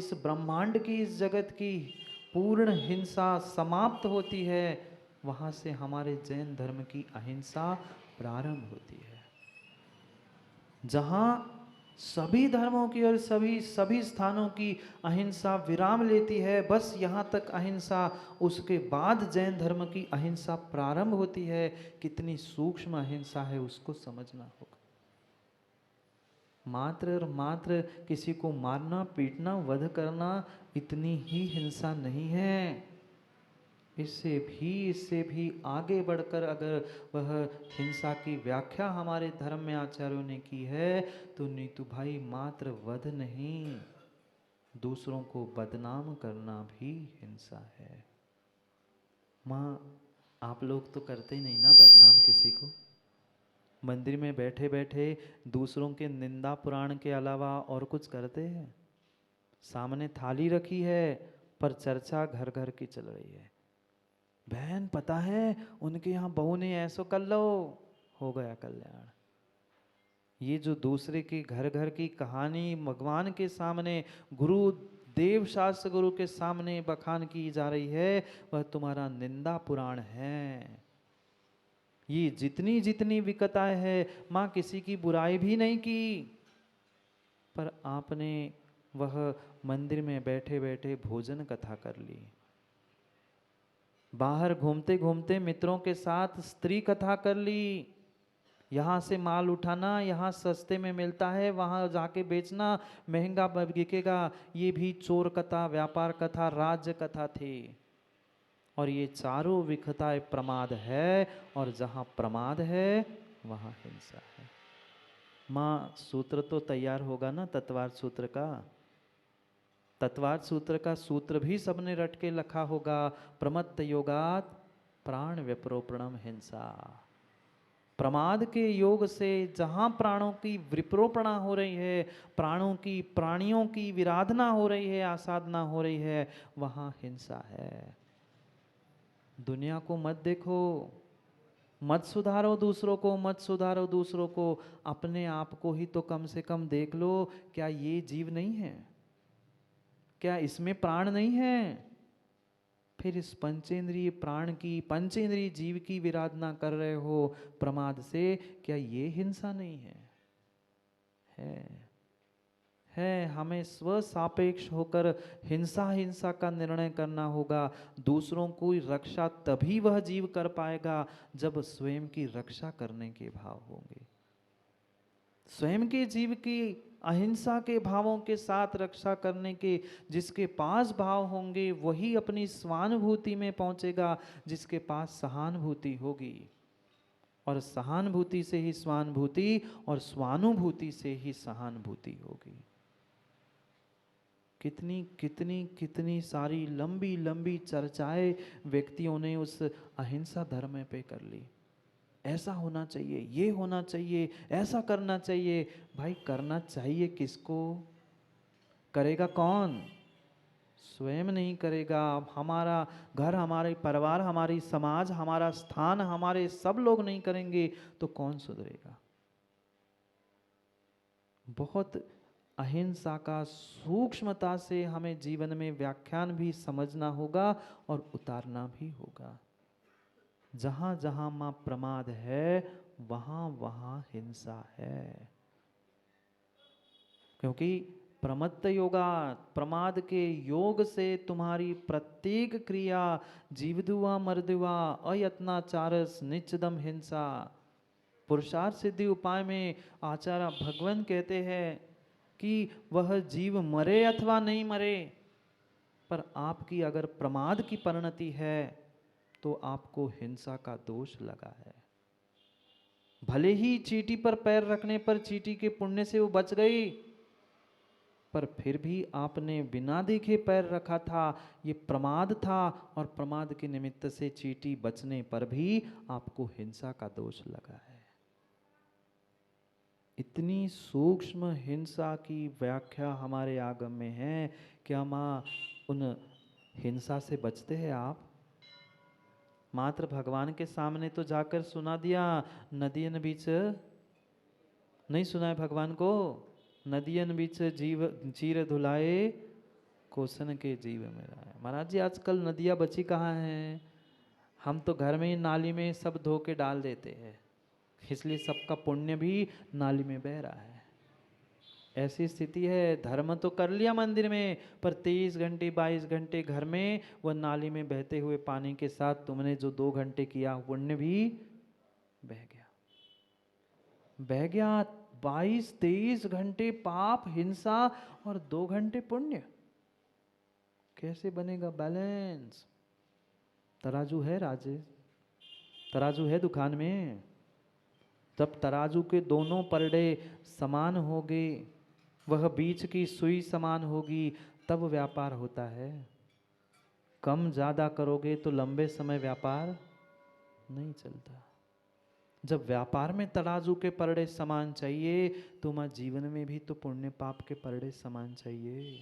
इस ब्रह्मांड की, इस जगत की पूर्ण हिंसा समाप्त होती है, वहाँ से हमारे जैन धर्म की अहिंसा प्रारंभ होती है। जहाँ सभी धर्मों की और सभी सभी स्थानों की अहिंसा विराम लेती है, बस यहाँ तक अहिंसा, उसके बाद जैन धर्म की अहिंसा प्रारंभ होती है। कितनी सूक्ष्म अहिंसा है उसको समझना होगा। मात्र और मात्र किसी को मारना, पीटना, वध करना इतनी ही हिंसा नहीं है। इससे भी आगे बढ़कर अगर वह हिंसा की व्याख्या हमारे धर्म में आचार्यों ने की है तो नीतू भाई मात्र वध नहीं, दूसरों को बदनाम करना भी हिंसा है। माँ, आप लोग तो करते ही नहीं ना बदनाम किसी को। मंदिर में बैठे बैठे दूसरों के निंदा पुराण के अलावा और कुछ करते हैं? सामने थाली रखी है पर चर्चा घर घर की चल रही है। बहन पता है उनके यहाँ बहू ने ऐसो कर लो, हो गया कल्याण। ये जो दूसरे के घर घर की कहानी भगवान के सामने, गुरु देव शास्त्र गुरु के सामने बखान की जा रही है, वह तुम्हारा निंदा पुराण है। ये जितनी जितनी विकताएं है, माँ किसी की बुराई भी नहीं की, पर आपने वह मंदिर में बैठे बैठे भोजन कथा कर ली। बाहर घूमते घूमते मित्रों के साथ स्त्री कथा कर ली। यहाँ से माल उठाना, यहाँ सस्ते में मिलता है, वहाँ जाके बेचना, महंगा बिकेगा, ये भी चोर कथा, व्यापार कथा, राज्य कथा थी। और ये चारों विकताएं प्रमाद है, और जहाँ प्रमाद है वहाँ हिंसा है। माँ, सूत्र तो तैयार होगा ना तत्वार्थ सूत्र का? तत्वार्थ सूत्र का सूत्र भी सबने रट के लिखा होगा, प्रमत्त योगात प्राण विप्रोपणम हिंसा। प्रमाद के योग से जहाँ प्राणों की विप्रोपणा हो रही है, प्राणियों की विराधना हो रही है, आसाधना हो रही है, वहाँ हिंसा है। दुनिया को मत देखो, मत सुधारो दूसरों को, मत सुधारो दूसरों को, अपने आप को ही तो कम से कम देख लो। क्या ये जीव नहीं है? क्या इसमें प्राण नहीं है? फिर इस पंचेंद्रिय प्राण की, पंचेंद्रिय जीव की विराधना कर रहे हो प्रमाद से, क्या ये हिंसा नहीं है? है। हमें स्व सापेक्ष होकर हिंसा का निर्णय करना होगा। दूसरों की रक्षा तभी वह जीव कर पाएगा जब स्वयं की रक्षा करने के भाव होंगे। स्वयं के जीव की अहिंसा के भावों के साथ रक्षा करने के जिसके पास भाव होंगे, वही अपनी स्वानुभूति में पहुंचेगा जिसके पास सहानुभूति होगी। और सहानुभूति से ही स्वानुभूति, और स्वानुभूति से ही सहानुभूति होगी। कितनी कितनी कितनी सारी लंबी लंबी चर्चाएं व्यक्तियों ने उस अहिंसा धर्म पे कर ली। ऐसा होना चाहिए, ये होना चाहिए, ऐसा करना चाहिए। भाई करना चाहिए किसको? करेगा कौन? स्वयं नहीं करेगा। हमारा घर, हमारे परिवार, हमारी समाज, हमारा स्थान, हमारे सब लोग नहीं करेंगे तो कौन सुधरेगा? बहुत अहिंसा का सूक्ष्मता से हमें जीवन में व्याख्यान भी समझना होगा और उतारना भी होगा। जहाँ जहाँ माँ प्रमाद है, वहाँ वहाँ हिंसा है। क्योंकि प्रमत्त योगा, प्रमाद के योग से तुम्हारी प्रत्येक क्रिया जीवदुआ मर्दुआ अयत्नाचारस नित्यदम हिंसा। पुरुषार्थ सिद्धि उपाय में आचार्य भगवान कहते हैं कि वह जीव मरे अथवा नहीं मरे, पर आपकी अगर प्रमाद की परिणति है तो आपको हिंसा का दोष लगा है। भले ही चींटी पर पैर रखने पर चींटी के पुण्य से वो बच गई, पर फिर भी आपने बिना देखे पैर रखा था, ये प्रमाद था, और प्रमाद के निमित्त से चींटी बचने पर भी आपको हिंसा का दोष लगा है। इतनी सूक्ष्म हिंसा की व्याख्या हमारे आगम में है। क्या माँ उन हिंसा से बचते हैं आप? मात्र भगवान के सामने तो जाकर सुना दिया, नदियन बीच नहीं सुना है भगवान को? नदियन बीच जीव चीर धुलाए कोसन के जीव में रहा है। महाराज जी आजकल नदियाँ बची कहाँ हैं? हम तो घर में ही नाली में सब धो के डाल देते हैं, इसलिए सबका पुण्य भी नाली में बह रहा है। ऐसी स्थिति है। धर्म तो कर लिया मंदिर में, पर 23 घंटे 22 घंटे घर में वह नाली में बहते हुए पानी के साथ तुमने जो 2 घंटे किया पुण्य भी बह गया, बह गया। 22-23 घंटे पाप हिंसा और 2 घंटे पुण्य, कैसे बनेगा बैलेंस? तराजू है राजेश, तराजू है दुकान में। जब तराजू के दोनों परडे समान होंगे, वह बीच की सुई समान होगी, तब व्यापार होता है। कम ज़्यादा करोगे तो लंबे समय व्यापार नहीं चलता। जब व्यापार में तराजू के परडे समान चाहिए, तो मां जीवन में भी तो पुण्य पाप के परडे समान चाहिए।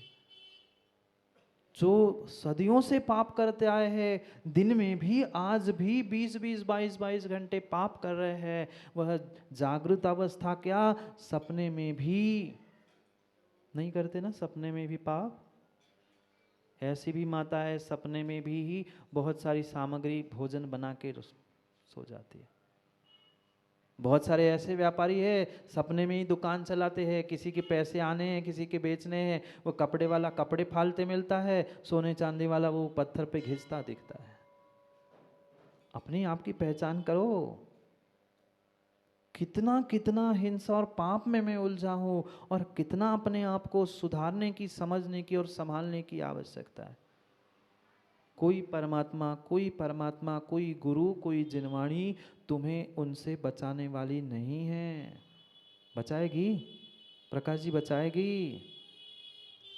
जो सदियों से पाप करते आए हैं, दिन में भी आज भी 20-20 22-22 घंटे पाप कर रहे हैं, वह जागृत अवस्था क्या सपने में भी नहीं करते ना? सपने में भी पाप। ऐसी भी माता है सपने में भी ही बहुत सारी सामग्री भोजन बना के सो जाती है। बहुत सारे ऐसे व्यापारी है सपने में ही दुकान चलाते हैं, किसी के पैसे आने हैं, किसी के बेचने हैं, वो कपड़े वाला कपड़े फालते मिलता है, सोने चांदी वाला वो पत्थर पे घिसता दिखता है। अपने आप की पहचान करो। कितना कितना हिंसा और पाप में मैं उलझा हूँ, और कितना अपने आप को सुधारने की, समझने की और संभालने की आवश्यकता है। कोई परमात्मा, कोई परमात्मा, कोई गुरु, कोई जिनवाणी तुम्हें उनसे बचाने वाली नहीं है। बचाएगी? प्रकाश जी बचाएगी?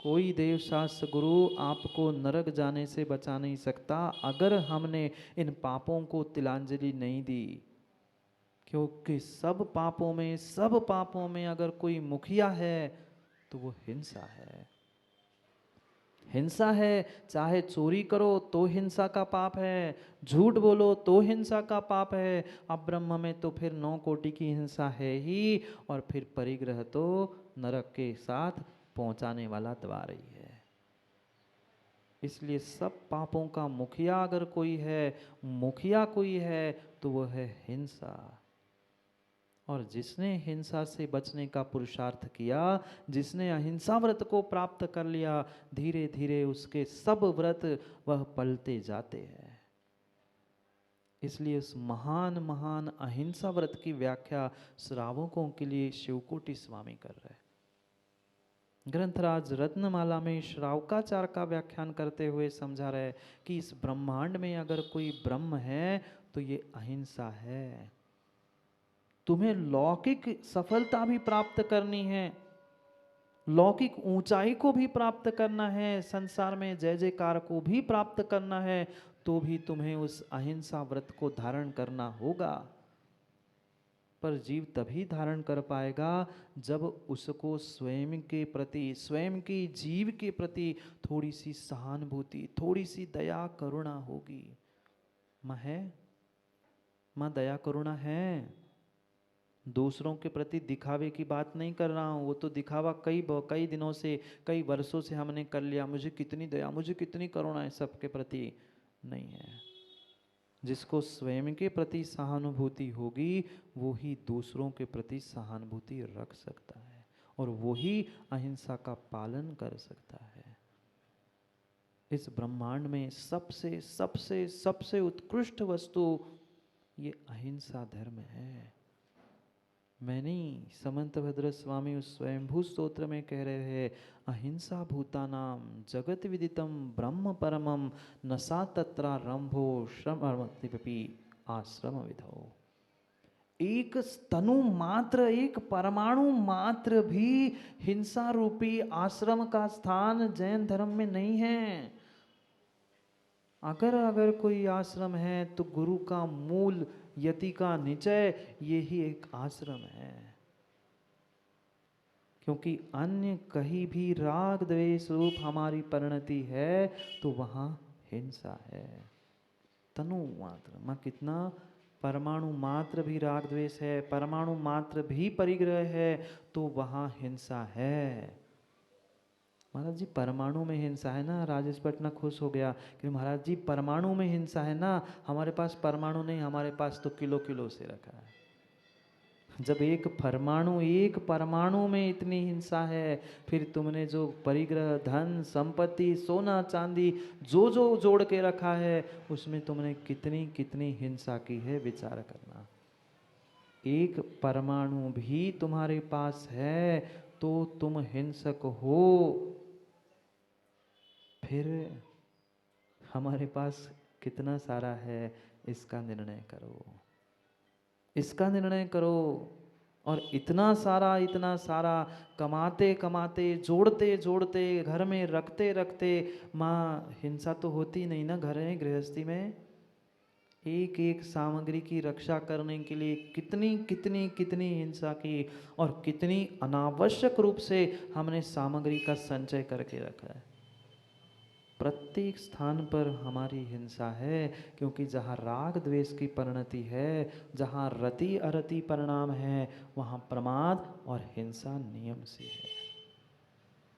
कोई देव शास्त्र गुरु आपको नरक जाने से बचा नहीं सकता अगर हमने इन पापों को तिलांजलि नहीं दी। क्योंकि सब पापों में अगर कोई मुखिया है तो वो हिंसा है। हिंसा है। चाहे चोरी करो तो हिंसा का पाप है, झूठ बोलो तो हिंसा का पाप है। अब ब्रह्म में तो फिर 9 कोटि की हिंसा है ही, और फिर परिग्रह तो नरक के साथ पहुंचाने वाला द्वार ही है। इसलिए सब पापों का मुखिया अगर कोई है, मुखिया कोई है, तो वह है हिंसा। और जिसने हिंसा से बचने का पुरुषार्थ किया, जिसने अहिंसा व्रत को प्राप्त कर लिया, धीरे धीरे उसके सब व्रत वह पलते जाते हैं। इसलिए उस महान महान अहिंसा व्रत की व्याख्या श्रावकों के लिए शिवकोटि स्वामी कर रहे हैं। ग्रंथराज रत्नमाला में श्रावकाचार का व्याख्यान करते हुए समझा रहे कि इस ब्रह्मांड में अगर कोई ब्रह्म है तो ये अहिंसा है। तुम्हें लौकिक सफलता भी प्राप्त करनी है, लौकिक ऊंचाई को भी प्राप्त करना है, संसार में जय जयकार को भी प्राप्त करना है, तो भी तुम्हें उस अहिंसा व्रत को धारण करना होगा। पर जीव तभी धारण कर पाएगा जब उसको स्वयं के प्रति, स्वयं के जीव के प्रति थोड़ी सी सहानुभूति, थोड़ी सी दया करुणा होगी। माँ है? माँ दया करुणा है? दूसरों के प्रति दिखावे की बात नहीं कर रहा हूँ, वो तो दिखावा कई दिनों से, कई वर्षों से हमने कर लिया। मुझे कितनी दया, मुझे कितनी करुणा है सबके प्रति, नहीं है। जिसको स्वयं के प्रति सहानुभूति होगी वो ही दूसरों के प्रति सहानुभूति रख सकता है, और वो ही अहिंसा का पालन कर सकता है। इस ब्रह्मांड में सबसे सबसे सबसे उत्कृष्ट वस्तु ये अहिंसा धर्म है। मैं नहीं, समंतभद्र स्वामी उस स्वयंभू स्तोत्र में कह रहे हैं, अहिंसा भूतानाम जगत विदितम ब्रह्म परमम नसा तत्रा रंभो श्रमति आश्रम विधो। एक तनु मात्र, एक परमाणु मात्र भी हिंसा रूपी आश्रम का स्थान जैन धर्म में नहीं है। अगर कोई आश्रम है तो गुरु का मूल, यति का निचय, ये ही एक आश्रम है। क्योंकि अन्य कहीं भी राग द्वेष रूप हमारी परिणति है तो वहां हिंसा है। तनु मात्र, मां कितना परमाणु मात्र भी राग द्वेष है, परमाणु मात्र भी परिग्रह है, तो वहां हिंसा है। महाराज जी परमाणु में हिंसा है ना। राजेश भट्ट ना खुश हो गया कि महाराज जी परमाणु में हिंसा है ना, हमारे पास परमाणु नहीं, हमारे पास तो किलो किलो से रखा है। जब एक परमाणु में इतनी हिंसा है, फिर तुमने जो परिग्रह, धन, संपत्ति, सोना चांदी जो जो जोड़ के रखा है, उसमें तुमने कितनी कितनी हिंसा की है, विचार करना। एक परमाणु भी तुम्हारे पास है तो तुम हिंसक हो। फिर हमारे पास कितना सारा है, इसका निर्णय करो, इसका निर्णय करो। और इतना सारा कमाते कमाते, जोड़ते जोड़ते, घर में रखते रखते, माँ हिंसा तो होती नहीं ना घर में, गृहस्थी में। एक एक सामग्री की रक्षा करने के लिए कितनी कितनी कितनी हिंसा की, और कितनी अनावश्यक रूप से हमने सामग्री का संचय करके रखा है। प्रत्येक स्थान पर हमारी हिंसा है, क्योंकि जहाँ राग द्वेष की परिणति है, जहाँ रति अरति परिणाम है, वहाँ प्रमाद और हिंसा नियम से है।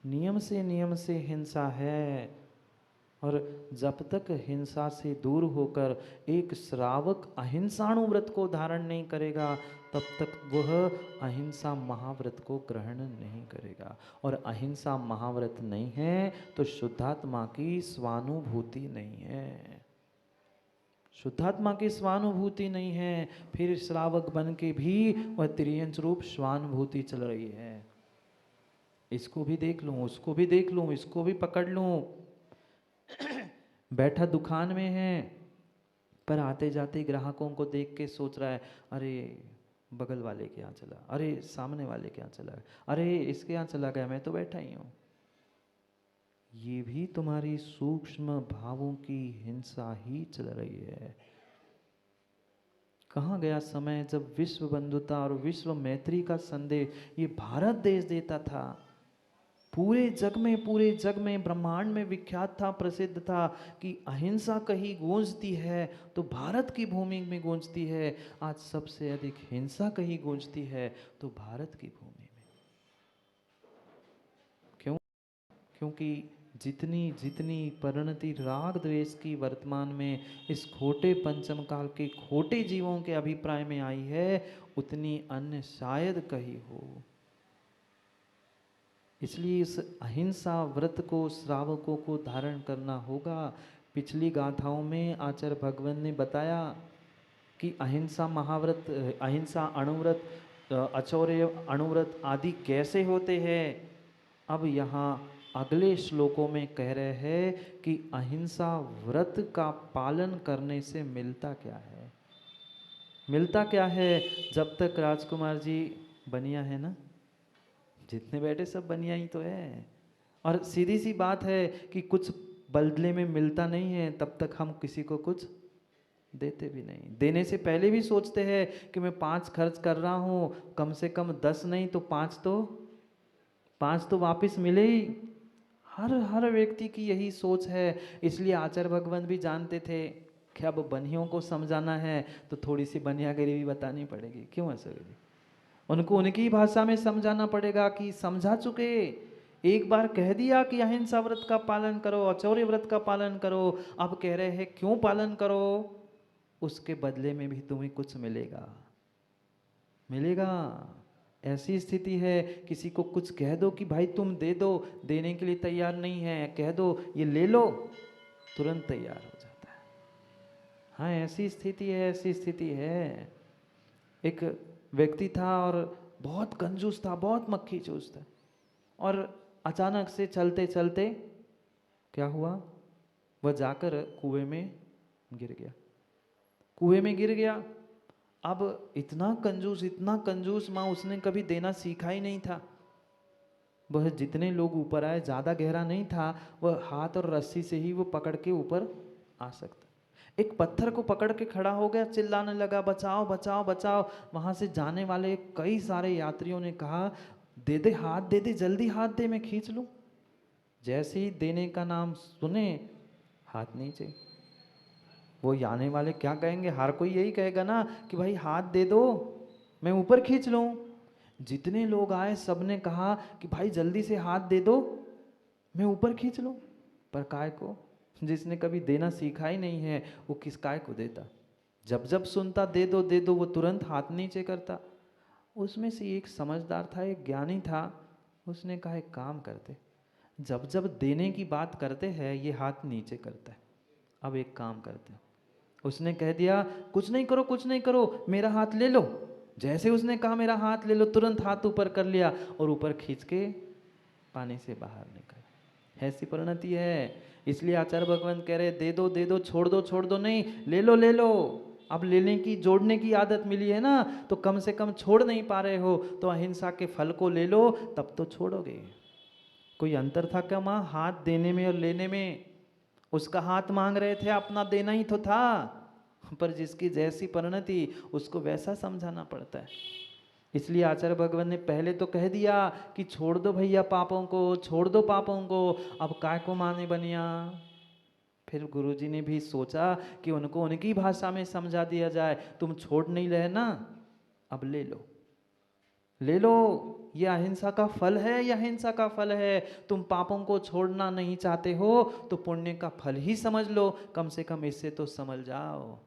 नियम से हिंसा है। और जब तक हिंसा से दूर होकर एक श्रावक अहिंसाणु व्रत को धारण नहीं करेगा, तब तक वह अहिंसा महाव्रत को ग्रहण नहीं करेगा। और अहिंसा महाव्रत नहीं है तो शुद्धात्मा की स्वानुभूति नहीं है। शुद्धात्मा की स्वानुभूति नहीं है, फिर श्रावक बन के भी वह त्रियंच रूप स्वानुभूति चल रही है। इसको भी देख लूं, उसको भी देख लूं, इसको भी पकड़ लूं। बैठा दुकान में है, पर आते जाते ग्राहकों को देख के सोच रहा है, अरे बगल वाले के यहाँ चला, अरे सामने वाले के यहाँ चला, अरे इसके यहाँ चला गया, मैं तो बैठा ही हूँ। ये भी तुम्हारी सूक्ष्म भावों की हिंसा ही चल रही है। कहाँ गया समय जब विश्व बंधुता और विश्व मैत्री का संदेश ये भारत देश देता था। पूरे जग में ब्रह्मांड में विख्यात था, प्रसिद्ध था कि अहिंसा कहीं गूंजती है तो भारत की भूमि में गूंजती है। आज सबसे अधिक हिंसा कहीं गूंजती है तो भारत की भूमि में। क्यों? क्योंकि जितनी जितनी परिणति राग द्वेष की वर्तमान में इस खोटे पंचम काल के खोटे जीवों के अभिप्राय में आई है, उतनी अन्य शायद कहीं हो। इसलिए इस अहिंसा व्रत को श्रावकों को धारण करना होगा। पिछली गाथाओं में आचार्य भगवान ने बताया कि अहिंसा महाव्रत, अहिंसा अणुव्रत, अचौर्य अणुव्रत आदि कैसे होते हैं। अब यहाँ अगले श्लोकों में कह रहे हैं कि अहिंसा व्रत का पालन करने से मिलता क्या है। मिलता क्या है? जब तक राजकुमार जी बनिया है ना, जितने बैठे सब बनिया ही तो है। और सीधी सी बात है कि कुछ बदले में मिलता नहीं है, तब तक हम किसी को कुछ देते भी नहीं। देने से पहले भी सोचते हैं कि मैं 5 खर्च कर रहा हूँ, कम से कम 10 नहीं तो 5 तो वापस मिले ही। हर व्यक्ति की यही सोच है। इसलिए आचार्य भगवान भी जानते थे कि अब बनियों को समझाना है तो थोड़ी सी बनियागिरी भी बतानी पड़ेगी। क्यों ऐसा? उनको उनकी भाषा में समझाना पड़ेगा कि समझा चुके, एक बार कह दिया कि अहिंसा व्रत का पालन करो, अचौर्य व्रत का पालन करो, अब कह रहे हैं क्यों पालन करो, उसके बदले में भी तुम्हें कुछ मिलेगा। मिलेगा। ऐसी स्थिति है, किसी को कुछ कह दो कि भाई तुम दे दो, देने के लिए तैयार नहीं है, कह दो ये ले लो, तुरंत तैयार हो जाता है। हाँ ऐसी स्थिति है, ऐसी स्थिति है। एक व्यक्ति था और बहुत कंजूस था, बहुत मक्खी चूस था। और अचानक से चलते चलते क्या हुआ, वह जाकर कुएं में गिर गया। कुएं में गिर गया। अब इतना कंजूस, माँ उसने कभी देना सीखा ही नहीं था। वह जितने लोग ऊपर आए, ज़्यादा गहरा नहीं था, वह हाथ और रस्सी से ही वो पकड़ के ऊपर आ सकता। एक पत्थर को पकड़ के खड़ा हो गया, चिल्लाने लगा बचाओ बचाओ बचाओ। वहां से जाने वाले कई सारे यात्रियों ने कहा दे दे हाथ, दे दे जल्दी हाथ दे, मैं खींच लूं। जैसे ही देने का नाम सुने, हाथ नीचे। वो आने वाले क्या कहेंगे? हर कोई यही कहेगा ना कि भाई हाथ दे दो, मैं ऊपर खींच लूं। जितने लोग आए सबने कहा कि भाई जल्दी से हाथ दे दो। मैं ऊपर खींच लूँ, पर काय को? जिसने कभी देना सीखा ही नहीं है वो किस काय को देता? जब जब सुनता दे दो, वो तुरंत हाथ नीचे करता। उसमें से एक समझदार था, एक ज्ञानी था, उसने कहा एक काम करते, जब जब देने की बात करते हैं ये हाथ नीचे करता है, अब एक काम करते हैं। उसने कह दिया कुछ नहीं करो, कुछ नहीं करो, मेरा हाथ ले लो। जैसे उसने कहा मेरा हाथ ले लो, तुरंत हाथ ऊपर कर लिया और ऊपर खींच के पानी से बाहर निकल। ऐसी परिणति है। इसलिए आचार्य भगवान कह रहे दे दो, छोड़ दो नहीं, ले लो। अब लेने की, जोड़ने की आदत मिली है ना, तो कम से कम छोड़ नहीं पा रहे हो तो अहिंसा के फल को ले लो, तब तो छोड़ोगे। कोई अंतर था क्या माँ हाथ देने में और लेने में? उसका हाथ मांग रहे थे, अपना देना ही तो था, पर जिसकी जैसी परिणति उसको वैसा समझाना पड़ता है। इसलिए आचार्य भगवान ने पहले तो कह दिया कि छोड़ दो भैया पापों को, छोड़ दो पापों को, अब काय को माने बनिया। फिर गुरुजी ने भी सोचा कि उनको उनकी भाषा में समझा दिया जाए, तुम छोड़ नहीं रहे ना, अब ले लो, ले लो, ये अहिंसा का फल है, यह अहिंसा का फल है। तुम पापों को छोड़ना नहीं चाहते हो तो पुण्य का फल ही समझ लो, कम से कम इससे तो समझ जाओ।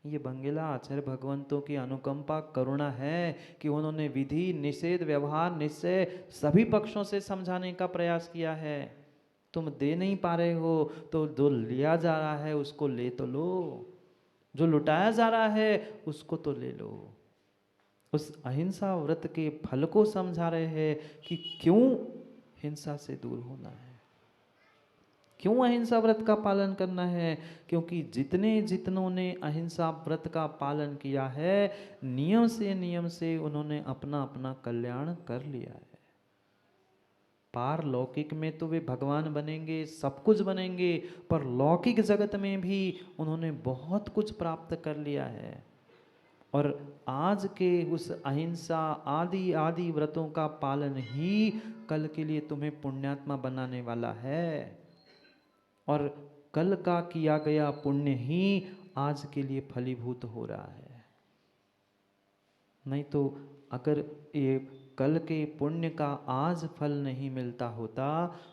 ये बंगेला आचार्य भगवंतों की अनुकंपा करुणा है कि उन्होंने विधि निषेध व्यवहार निश्चय सभी पक्षों से समझाने का प्रयास किया है। तुम दे नहीं पा रहे हो तो जो लिया जा रहा है उसको ले तो लो, जो लुटाया जा रहा है उसको तो ले लो। उस अहिंसा व्रत के फल को समझा रहे हैं कि क्यों हिंसा से दूर होना है, क्यों अहिंसा व्रत का पालन करना है। क्योंकि जितनों ने अहिंसा व्रत का पालन किया है, नियम से उन्होंने अपना अपना कल्याण कर लिया है। पारलौकिक में तो वे भगवान बनेंगे, सब कुछ बनेंगे, पर लौकिक जगत में भी उन्होंने बहुत कुछ प्राप्त कर लिया है। और आज के उस अहिंसा आदि आदि व्रतों का पालन ही कल के लिए तुम्हें पुण्यात्मा बनाने वाला है। और कल का किया गया पुण्य ही आज के लिए फलीभूत हो रहा है। नहीं तो अगर ये कल के पुण्य का आज फल नहीं मिलता होता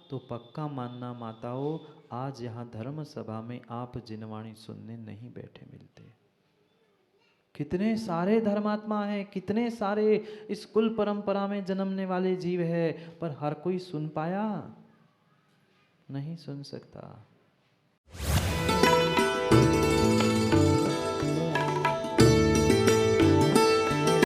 तो पक्का मानना माताओं, आज यहाँ धर्म सभा में आप जिनवाणी सुनने नहीं बैठे मिलते। कितने सारे धर्मात्मा हैं, कितने सारे इस कुल परंपरा में जन्मने वाले जीव है, पर हर कोई सुन पाया? नहीं सुन सकता।